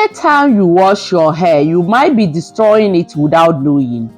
Anytime you wash your hair, you might be destroying it without knowing.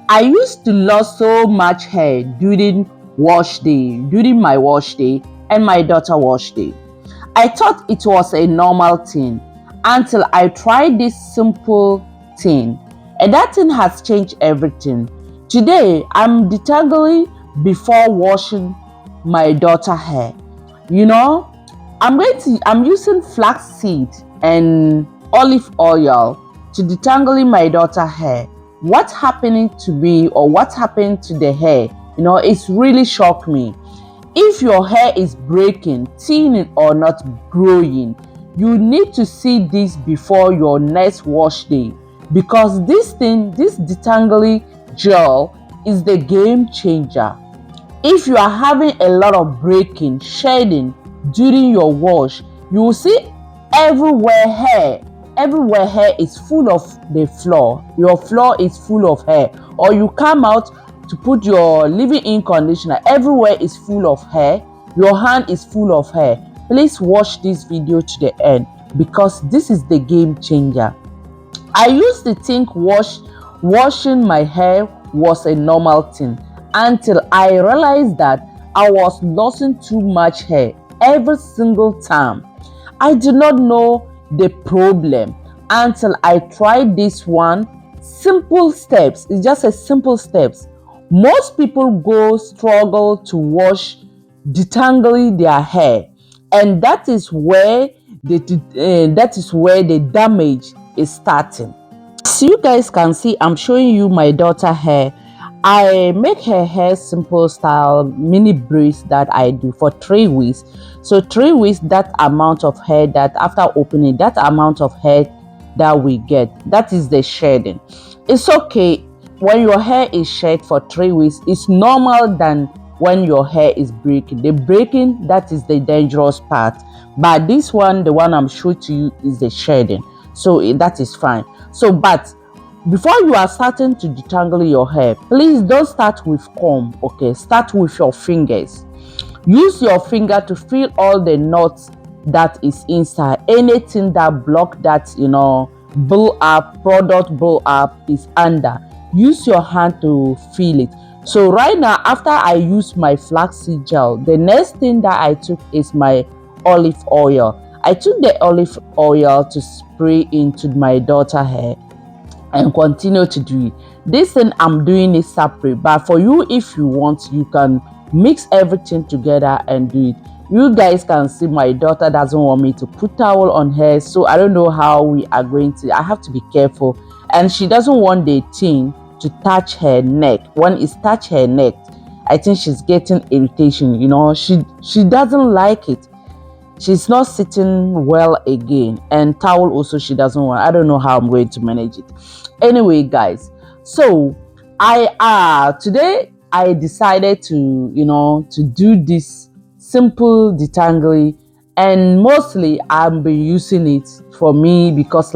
I used to lose so much hair during my wash day and my daughter wash day. I thought it was a normal thing until I tried this simple thing, and that thing has changed everything. Today, I'm detangling before washing my daughter hair. You know, I'm using flaxseed and olive oil to detangling my daughter hair. What's happening to me or what happened to the hair? It's really shocked me. If your hair is breaking, thinning or not growing, you need to see this before your next wash day, because this detangling gel is the game changer. If you are having a lot of breaking, shedding during your wash, you will see everywhere hair is full of the floor. Your floor is full of hair. Or you come out to put your leave-in conditioner, everywhere is full of hair. Your hand is full of hair. Please watch this video to the end, because this is the game changer. I used to think washing my hair was a normal thing until I realized that I was losing too much hair every single time. I did not know the problem until I tried this one. Simple steps. It's just a simple steps. Most people struggle to wash detangling their hair, and that is where the damage is starting. As you guys can see, I'm showing you my daughter hair. I make her hair simple style mini braids that I do for 3 weeks. So 3 weeks, that amount of hair that after opening, that amount of hair that we get, that is the shedding. It's okay when your hair is shed for 3 weeks. It's normal than when your hair is breaking. The breaking, that is the dangerous part. But this one, the one I'm showing to you, is the shedding. So that is fine. So, but before you are starting to detangle your hair, please don't start with comb, okay? Start with your fingers. Use your finger to feel all the knots that is inside. Anything that block that, product build up is under. Use your hand to feel it. So right now, after I use my flaxseed gel, the next thing that I took is my olive oil. I took the olive oil to spray into my daughter hair and continue to do it. This thing I'm doing is separate, but for you, if you want, you can mix everything together and do it. You guys can see my daughter doesn't want me to put towel on her, so I don't know how we are going to. I have to be careful, and she doesn't want the thing to touch her neck. When it touch her neck, I think she's getting irritation. She doesn't like it. She's not sitting well again, and towel also she doesn't want. I don't know how I'm going to manage it. Anyway, guys, so today I decided to do this simple detangling, and mostly I've been using it for me because,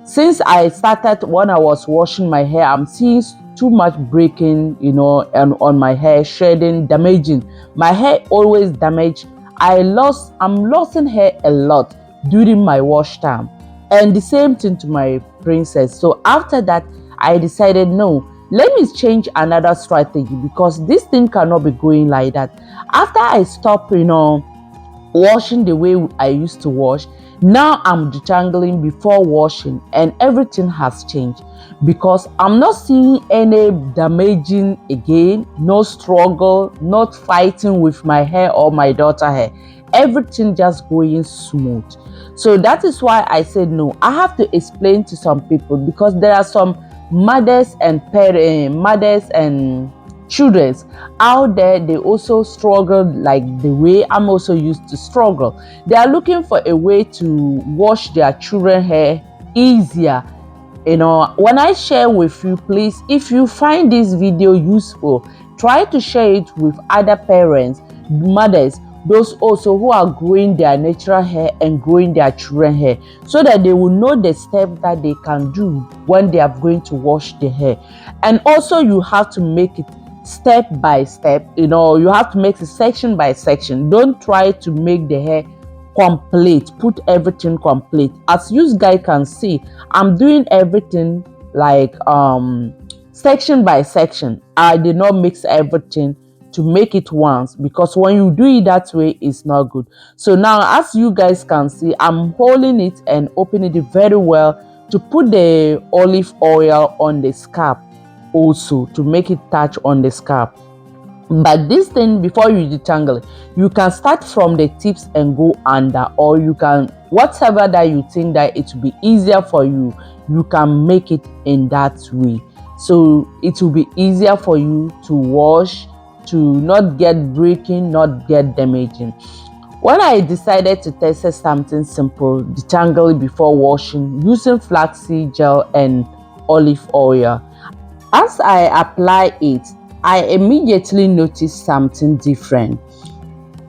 since I started, when I was washing my hair, I'm seeing too much breaking, and on my hair, shedding, damaging. My hair always damaged. I'm losing hair a lot during my wash time, and the same thing to my princess. So after that, I decided, no, let me change another strategy, because this thing cannot be going like that. After I stopped, washing the way I used to wash, now I'm detangling before washing, and everything has changed, because I'm not seeing any damaging again, no struggle, not fighting with my hair or my daughter hair. Everything just going smooth. So that is why I said, no, I have to explain to some people, because there are some mothers and children out there. They also struggle like the way I'm also used to struggle. They are looking for a way to wash their children hair easier. When I share with you, please, if you find this video useful, try to share it with other parents, mothers, those also who are growing their natural hair and growing their children hair, so that they will know the steps that they can do when they are going to wash the hair. And also, you have to make it step by step. You have to make it section by section. Don't try to make the hair complete, put everything complete. As you guys can see, I'm doing everything like section by section. I did not mix everything to make it once, because when you do it that way, it's not good. So now, as you guys can see, I'm holding it and opening it very well to put the olive oil on the scalp, also to make it touch on the scalp. But this thing, before you detangle it, you can start from the tips and go under, or you can, whatever that you think that it will be easier for you, you can make it in that way. So it will be easier for you to wash, to not get breaking, not get damaging. When I decided to test something simple, detangle it before washing, using flaxseed gel and olive oil. As I apply it, I immediately noticed something different.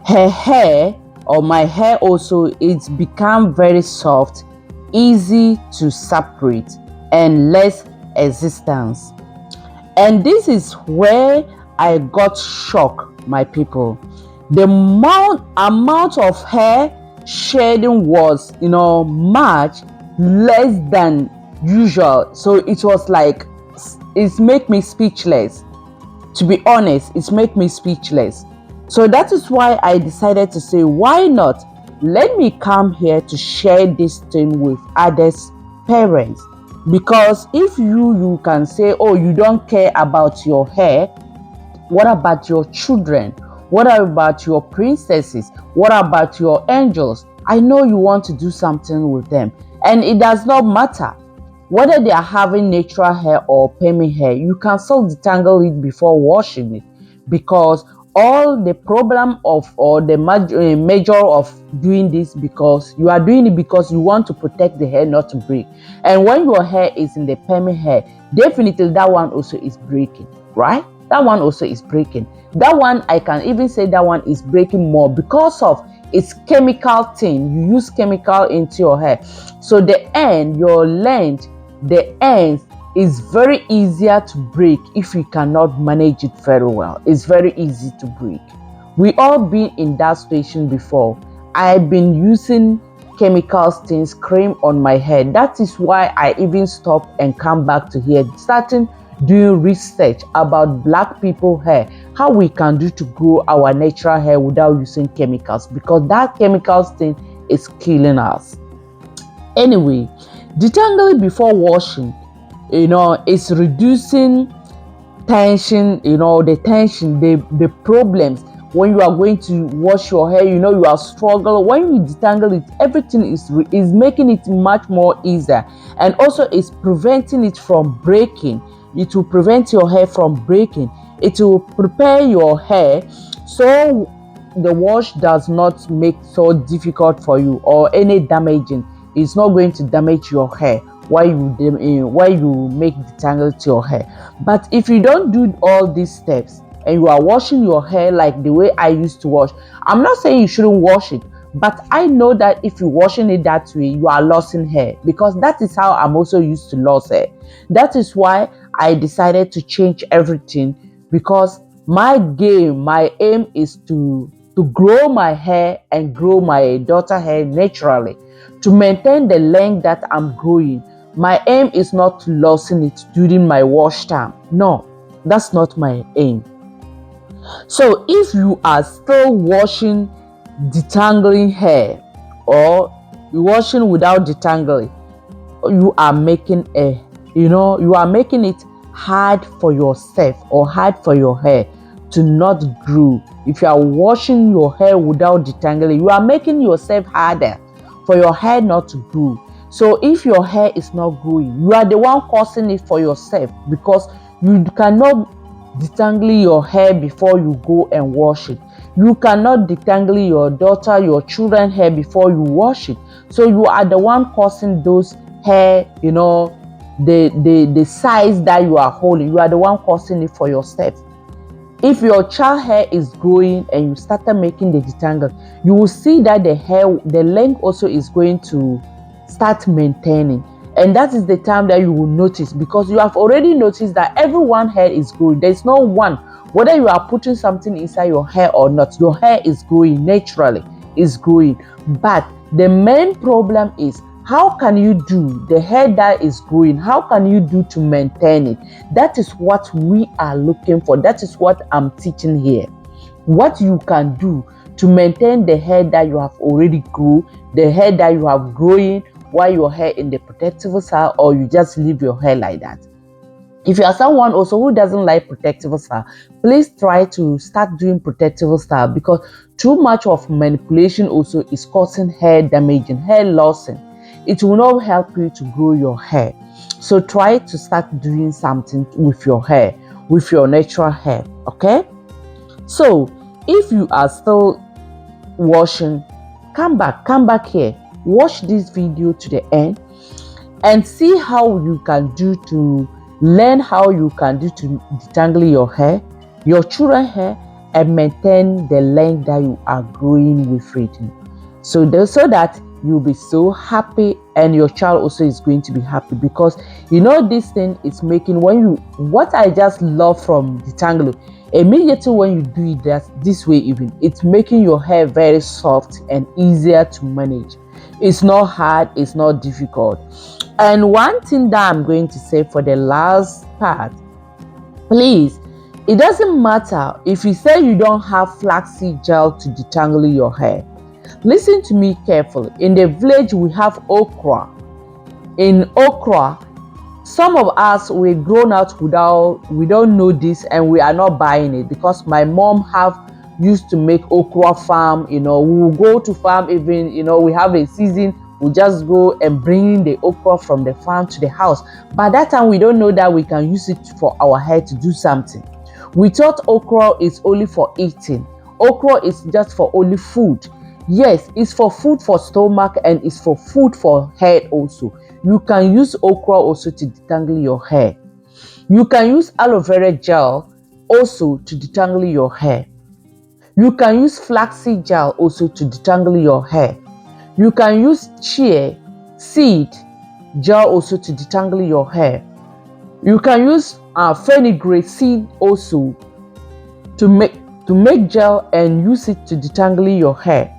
Her hair, or my hair also, it's become very soft, easy to separate, and less resistance. And this is where I got shocked, my people. The amount of hair shedding was, much less than usual. So it was like, it's make me speechless. To be honest, it's make me speechless. So that is why I decided to say, why not? Let me come here to share this thing with others' parents. Because if you can say, oh, you don't care about your hair, what about your children? What about your princesses? What about your angels? I know you want to do something with them. And it does not matter whether they are having natural hair or permy hair. You can still detangle it before washing it, because all the problem of, or the major of doing this, because you are doing it because you want to protect the hair not to break. And when your hair is in the permy hair, definitely that one also is breaking, right? That one also is breaking. That one, I can even say that one is breaking more because of its chemical thing. You use chemical into your hair, so the end, your length, the ends is very easier to break if you cannot manage it very well. It's very easy to break. We all been in that situation before. I've been using chemical stains cream on my hair. That is why I even stopped and come back to here, starting doing research about black people hair, how we can do to grow our natural hair without using chemicals, because that chemical stain is killing us. Anyway, detangling before washing, is reducing tension, the tension, the problems. When you are going to wash your hair, you are struggling. When you detangle it, everything is making it much more easier, and also is preventing it from breaking. It will prevent your hair from breaking. It will prepare your hair so the wash does not make so difficult for you, or any damaging. It's not going to damage your hair while you make detangle to your hair. But if you don't do all these steps and you are washing your hair like the way I used to wash, I'm not saying you shouldn't wash it, but I know that if you're washing it that way, you are losing hair, because that is how I'm also used to lose hair. That is why I decided to change everything, because my aim is to grow my hair and grow my daughter hair naturally, to maintain the length that I'm growing. My aim is not to loosen it during my wash time. No, that's not my aim. So if you are still washing detangling hair, or you washing without detangling, you are making it hard for yourself, or hard for your hair to not grow. If you are washing your hair without detangling, you are making yourself harder for your hair not to grow. So if your hair is not growing, you are the one causing it for yourself, because you cannot detangle your hair before you go and wash it. You cannot detangle your daughter, your children hair before you wash it. So you are the one causing those hair, the size that you are holding. You are the one causing it for yourself. If your child hair is growing and you started making the detangle, you will see that the length also is going to start maintaining. And that is the time that you will notice, because you have already noticed that everyone's hair is growing. There's no one, whether you are putting something inside your hair or not, your hair is growing naturally. is growing. But the main problem is, how can you do the hair that is growing? How can you do to maintain it? That is what we are looking for. That is what I'm teaching here. What you can do to maintain the hair that you have already grew, the hair that you have growing while your hair in the protective style, or you just leave your hair like that. If you are someone also who doesn't like protective style, please try to start doing protective style, because too much of manipulation also is causing hair damage and hair lossing. It will not help you to grow your hair. So try to start doing something with your hair, with your natural hair, okay? So if you are still washing, come back here, watch this video to the end and see how you can do to learn how you can do to detangle your hair, your children's hair, and maintain the length that you are growing with it. So that you'll be so happy, and your child also is going to be happy, because you know this thing is making, what I just love from detangling, immediately when you do it this way, even it's making your hair very soft and easier to manage. It's not hard, it's not difficult. And one thing that I'm going to say for the last part, please, it doesn't matter if you say you don't have flaxseed gel to detangle your hair. Listen to me carefully. In the village, we have okra. In okra, some of us, we're grown out we don't know this, and we are not buying it, because my mom used to make okra farm. We will go to farm, even, we have a season, we just go and bring the okra from the farm to the house. By that time, we don't know that we can use it for our hair to do something. We thought okra is only for eating. Okra is just for only food. Yes, it's for food for stomach, and it's for food for hair also. You can use okra also to detangle your hair. You can use aloe vera gel also to detangle your hair. You can use flaxseed gel also to detangle your hair. You can use chia seed gel also to detangle your hair. You can use fenugreek seed also to make gel and use it to detangle your hair.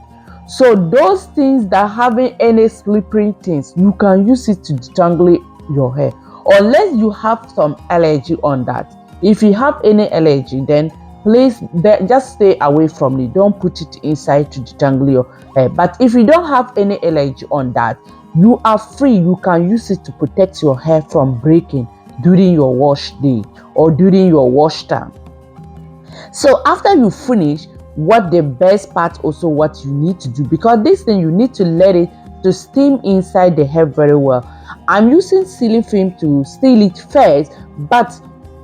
So those things that having any slippery things, you can use it to detangle your hair, unless you have some allergy on that. If you have any allergy, then please just stay away from it. Don't put it inside to detangle your hair. But if you don't have any allergy on that, you are free. You can use it to protect your hair from breaking during your wash day or during your wash time. So after you finish, what the best part also, what you need to do, because this thing you need to let it to steam inside the hair very well. I'm using ceiling film to seal it first, but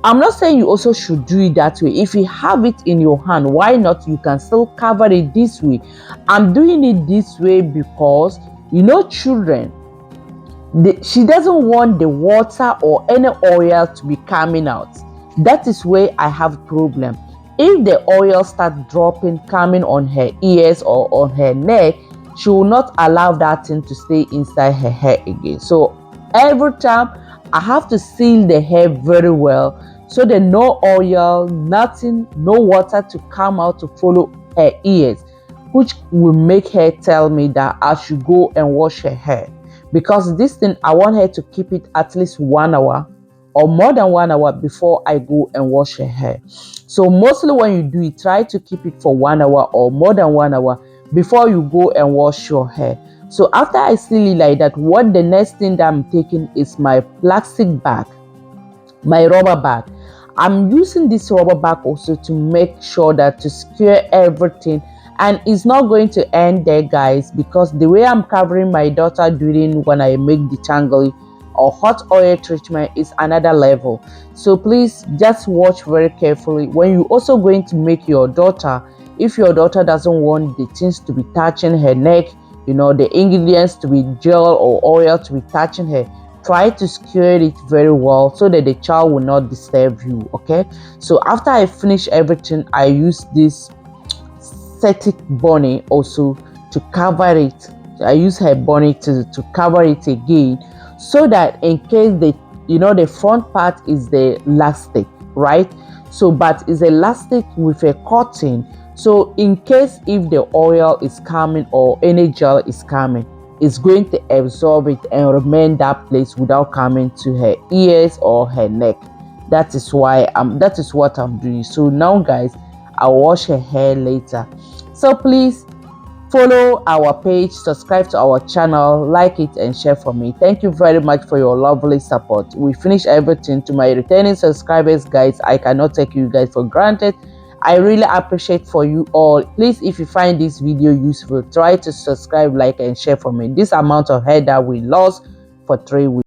I'm not saying you also should do it that way. If you have it in your hand, why not? You can still cover it this way. I'm doing it this way because, children, she doesn't want the water or any oil to be coming out. That is where I have a problem. If the oil starts dropping, coming on her ears or on her neck, she will not allow that thing to stay inside her hair again. So every time I have to seal the hair very well, so that no oil, nothing, no water to come out to follow her ears, which will make her tell me that I should go and wash her hair. Because this thing, I want her to keep it at least 1 hour or more than 1 hour before I go and wash her hair. So mostly when you do it, try to keep it for 1 hour or more than 1 hour before you go and wash your hair. So after I seal it like that, what the next thing that I'm taking is my plastic bag, my rubber bag. I'm using this rubber bag also to make sure that to secure everything. And it's not going to end there, guys, because the way I'm covering my daughter during when I make detangle or hot oil treatment is another level. So please just watch very carefully when you also going to make your daughter. If your daughter doesn't want the things to be touching her neck, the ingredients to be gel or oil to be touching her, try to secure it very well so that the child will not disturb you. Okay, so after I finish everything, I use this static bunny also to cover it. I use her bunny to cover it again, so that in case the front part is the elastic, right? So but it's elastic with a cotton, So in case if the oil is coming or any gel is coming, it's going to absorb it and remain that place without coming to her ears or her neck. That is what I'm doing. So now guys, I'll wash her hair later. So please follow our page, subscribe to our channel, like it and share for me. Thank you very much for your lovely support. We finish everything. To my returning subscribers guys, I cannot take you guys for granted. I really appreciate for you all. Please, if you find this video useful, try to subscribe, like and share for me. This amount of hair that we lost for 3 weeks.